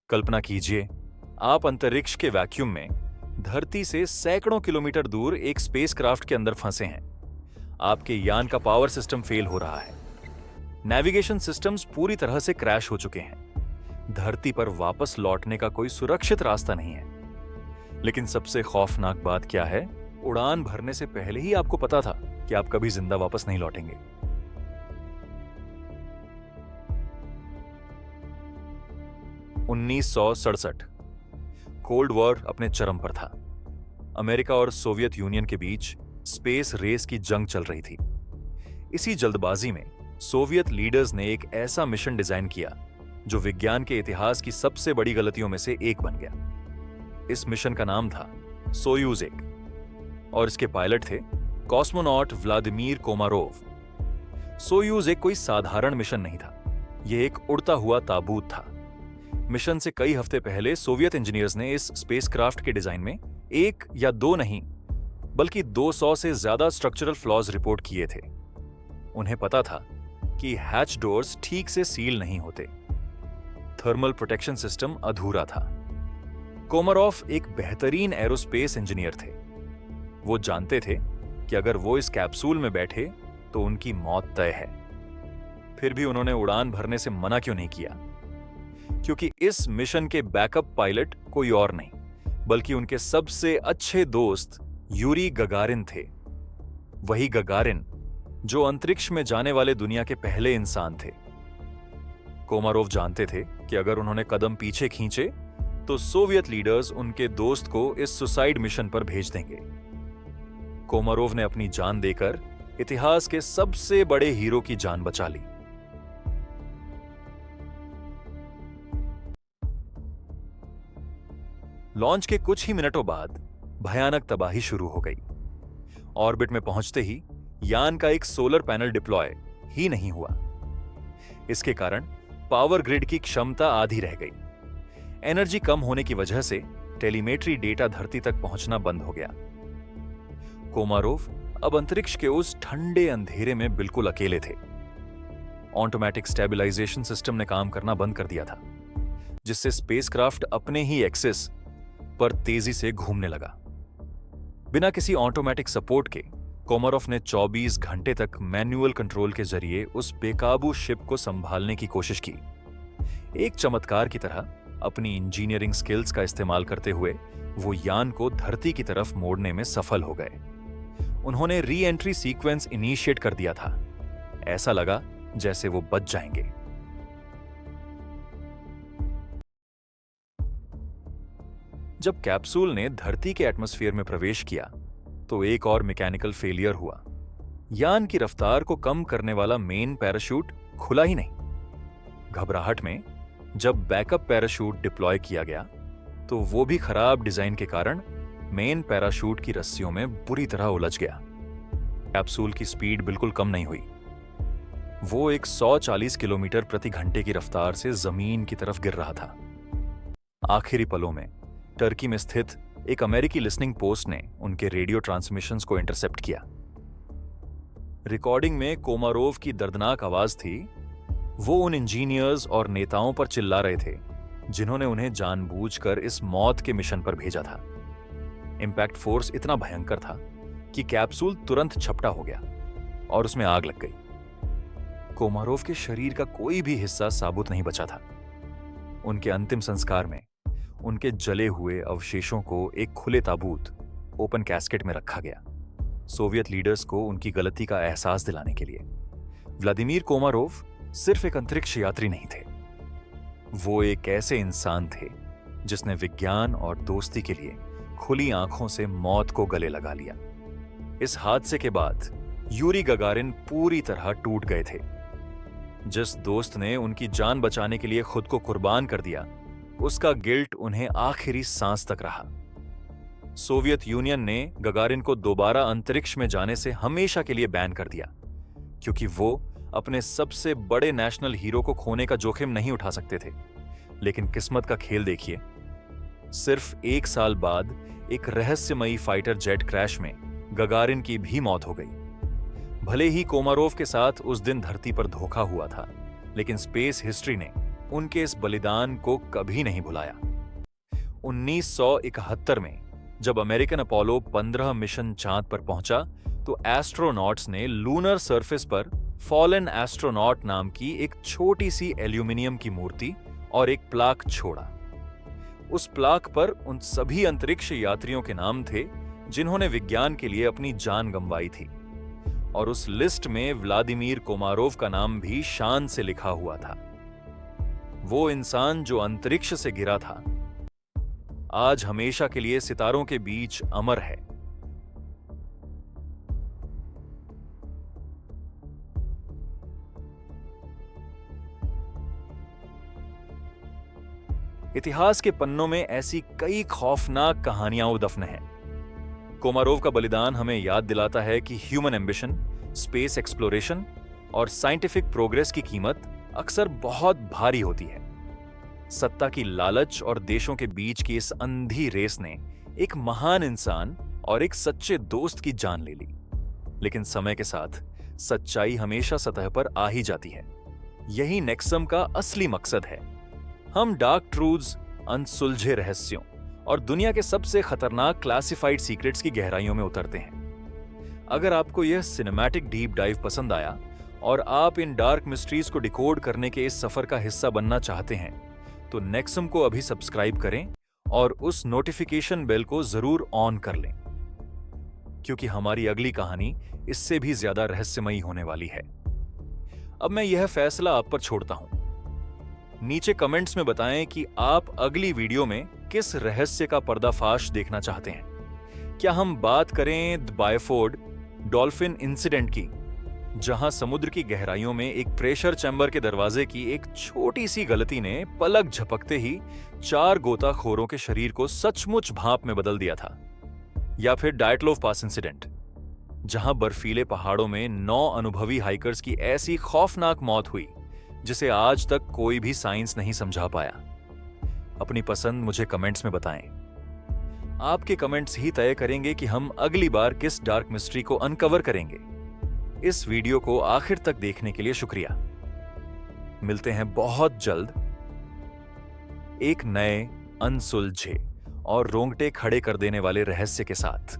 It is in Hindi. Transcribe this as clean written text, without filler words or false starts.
कल्पना कीजिए, आप अंतरिक्ष के वैक्यूम में धरती से सैकड़ों किलोमीटर दूर एक स्पेसक्राफ्ट के अंदर फंसे हैं। आपके यान का पावर सिस्टम फेल हो रहा है, नेविगेशन सिस्टम्स पूरी तरह से क्रैश हो चुके हैं। धरती पर वापस लौटने का कोई सुरक्षित रास्ता नहीं है। लेकिन सबसे खौफनाक बात क्या है? उड़ान भरने से पहले ही आपको पता था कि आप कभी जिंदा वापस नहीं लौटेंगे। (1967) कोल्ड वॉर अपने चरम पर था। अमेरिका और सोवियत यूनियन के बीच स्पेस रेस की जंग चल रही थी। इसी जल्दबाजी में सोवियत लीडर्स ने एक ऐसा मिशन डिजाइन किया जो विज्ञान के इतिहास की सबसे बड़ी गलतियों में से एक बन गया। इस मिशन का नाम था सोयूज 1 और इसके पायलट थे कॉस्मोनॉट व्लादिमीर कोमारोव। सोयूज 1 कोई साधारण मिशन नहीं था, यह एक उड़ता हुआ ताबूत था। मिशन से कई हफ्ते पहले सोवियत इंजीनियर्स ने इस स्पेसक्राफ्ट के डिजाइन में एक या दो नहीं बल्कि 200 से ज्यादा स्ट्रक्चरल फ्लॉज रिपोर्ट किए थे। उन्हें पता था कि हैच डोर्स ठीक से सील नहीं होते, थर्मल प्रोटेक्शन सिस्टम अधूरा था। कोमारोव एक बेहतरीन एरोस्पेस इंजीनियर थे। वो जानते थे कि अगर वो इस कैप्सूल में बैठे तो उनकी मौत तय है। फिर भी उन्होंने उड़ान भरने से मना क्यों नहीं किया? क्योंकि इस मिशन के बैकअप पायलट कोई और नहीं बल्कि उनके सबसे अच्छे दोस्त यूरी गगारिन थे। वही गगारिन जो अंतरिक्ष में जाने वाले दुनिया के पहले इंसान थे। कोमारोव जानते थे कि अगर उन्होंने कदम पीछे खींचे तो सोवियत लीडर्स उनके दोस्त को इस सुसाइड मिशन पर भेज देंगे। कोमारोव ने अपनी जान देकर इतिहास के सबसे बड़े हीरो की जान बचा ली। लॉन्च के कुछ ही मिनटों बाद भयानक तबाही शुरू हो गई। ऑर्बिट में पहुंचते ही यान का एक सोलर पैनल डिप्लॉय ही नहीं हुआ। इसके कारण पावर ग्रिड की क्षमता आधी रह गई। एनर्जी कम होने की वजह से टेलीमेट्री डेटा धरती तक पहुंचना बंद हो गया। कोमारोव अब अंतरिक्ष के उस ठंडे अंधेरे में बिल्कुल अकेले थे। ऑटोमेटिक स्टेबलाइजेशन सिस्टम ने काम करना बंद कर दिया था, जिससे स्पेसक्राफ्ट अपने ही एक्सिस पर तेजी से घूमने लगा। बिना किसी ऑटोमेटिक सपोर्ट के कोमारोव ने 24 घंटे तक मैन्युअल कंट्रोल के जरिए उस बेकाबू शिप को संभालने की कोशिश की। एक चमत्कार की तरह अपनी इंजीनियरिंग स्किल्स का इस्तेमाल करते हुए वो यान को धरती की तरफ मोड़ने में सफल हो गए। उन्होंने री एंट्री सीक्वेंस इनिशिएट कर दिया था। ऐसा लगा जैसे वो बच जाएंगे। जब कैप्सूल ने धरती के एटमॉस्फेयर में प्रवेश किया तो एक और मैकेनिकल फेलियर हुआ। यान की रफ्तार को कम करने वाला मेन पैराशूट खुला ही नहीं। घबराहट में जब बैकअप पैराशूट डिप्लॉय किया गया तो वो भी खराब डिजाइन के कारण मेन पैराशूट की रस्सियों में बुरी तरह उलझ गया। कैप्सूल की स्पीड बिल्कुल कम नहीं हुई। वो एक 140 किलोमीटर प्रति घंटे की रफ्तार से जमीन की तरफ गिर रहा था। आखिरी पलों में टर्की में स्थित एक अमेरिकी लिसनिंग पोस्ट ने उनके रेडियो ट्रांसमिशंस को इंटरसेप्ट किया। रिकॉर्डिंग में कोमारोव की दर्दनाक आवाज थी। वो उन इंजीनियर्स और नेताओं पर चिल्ला रहे थे जिन्होंने उन्हें जानबूझकर इस मौत के मिशन पर भेजा था। इंपैक्ट फोर्स इतना भयंकर था कि कैप्सूल तुरंत झपटा हो गया और उसमें आग लग गई। कोमारोव के शरीर का कोई भी हिस्सा साबुत नहीं बचा था। उनके अंतिम संस्कार में उनके जले हुए अवशेषों को एक खुले ताबूत ओपन कैस्केट में रखा गया, सोवियत लीडर्स को उनकी गलती का एहसास दिलाने के लिए। व्लादिमीर कोमारोव सिर्फ एक अंतरिक्ष यात्री नहीं थे, वो एक ऐसे इंसान थे जिसने विज्ञान और दोस्ती के लिए खुली आंखों से मौत को गले लगा लिया। इस हादसे के बाद यूरी गगारिन पूरी तरह टूट गए थे। जिस दोस्त ने उनकी जान बचाने के लिए खुद को कुर्बान कर दिया, उसका गिल्ट उन्हें आखिरी सांस तक रहा। सोवियत यूनियन ने गगारिन को दोबारा अंतरिक्ष में जाने से हमेशा के लिए बैन कर दिया, क्योंकि वो अपने सबसे बड़े नेशनल हीरो को खोने का जोखिम नहीं उठा सकते थे। लेकिन किस्मत का खेल देखिए, सिर्फ 1 साल बाद एक रहस्यमयी फाइटर जेट क्रैश में गगारिन की भी मौत हो गई। भले ही कोमारोव के साथ उस दिन धरती पर धोखा हुआ था, लेकिन स्पेस हिस्ट्री ने उनके इस बलिदान को कभी नहीं भुलाया। 1971 में जब अमेरिकन अपोलो 15 मिशन चांद पर पहुंचा तो एस्ट्रोनॉट्स ने लूनर सरफेस पर फॉलन एस्ट्रोनॉट नाम की एक छोटी सी एल्यूमिनियम की मूर्ति और एक प्लाक छोड़ा। उस प्लाक पर उन सभी अंतरिक्ष यात्रियों के नाम थे जिन्होंने विज्ञान के लिए अपनी जान गंवाई थी, और उस लिस्ट में व्लादिमीर कोमारोव का नाम भी शान से लिखा हुआ था। वो इंसान जो अंतरिक्ष से गिरा था, आज हमेशा के लिए सितारों के बीच अमर है। इतिहास के पन्नों में ऐसी कई खौफनाक कहानियां दफन हैं। कोमारोव का बलिदान हमें याद दिलाता है कि ह्यूमन एम्बिशन, स्पेस एक्सप्लोरेशन और साइंटिफिक प्रोग्रेस की कीमत अक्सर बहुत भारी होती है। सत्ता की लालच और देशों के बीच की इस अंधी रेस ने एक महान इंसान और एक सच्चे दोस्त की जान ले ली। लेकिन समय के साथ सच्चाई हमेशा सतह पर आ ही जाती है। यही नेक्सम का असली मकसद है। हम डार्क ट्रूथ्स, अनसुलझे रहस्यों और दुनिया के सबसे खतरनाक क्लासिफाइड सीक्रेट्स की गहराइयों में उतरते हैं। अगर आपको यह सिनेमैटिक डीप डाइव पसंद आया और आप इन डार्क मिस्ट्रीज को डिकोड करने के इस सफर का हिस्सा बनना चाहते हैं, तो नेक्सम को अभी सब्सक्राइब करें और उस नोटिफिकेशन बेल को जरूर ऑन कर लें, क्योंकि हमारी अगली कहानी इससे भी ज्यादा रहस्यमयी होने वाली है। अब मैं यह फैसला आप पर छोड़ता हूं। नीचे कमेंट्स में बताएं कि आप अगली वीडियो में किस रहस्य का पर्दाफाश देखना चाहते हैं। क्या हम बात करें द बायफोर्ड डॉल्फिन इंसिडेंट की, जहां समुद्र की गहराइयों में एक प्रेशर चैम्बर के दरवाजे की एक छोटी सी गलती ने पलक झपकते ही 4 गोताखोरों के शरीर को सचमुच भाप में बदल दिया था? या फिर डायटलोव पास इंसिडेंट, जहां बर्फीले पहाड़ों में 9 अनुभवी हाइकर्स की ऐसी खौफनाक मौत हुई जिसे आज तक कोई भी साइंस नहीं समझा पाया? अपनी पसंद मुझे कमेंट्स में बताएं। आपके कमेंट्स ही तय करेंगे कि हम अगली बार किस डार्क मिस्ट्री को अनकवर करेंगे। इस वीडियो को आखिर तक देखने के लिए शुक्रिया। मिलते हैं बहुत जल्द एक नए, अनसुलझे और रोंगटे खड़े कर देने वाले रहस्य के साथ।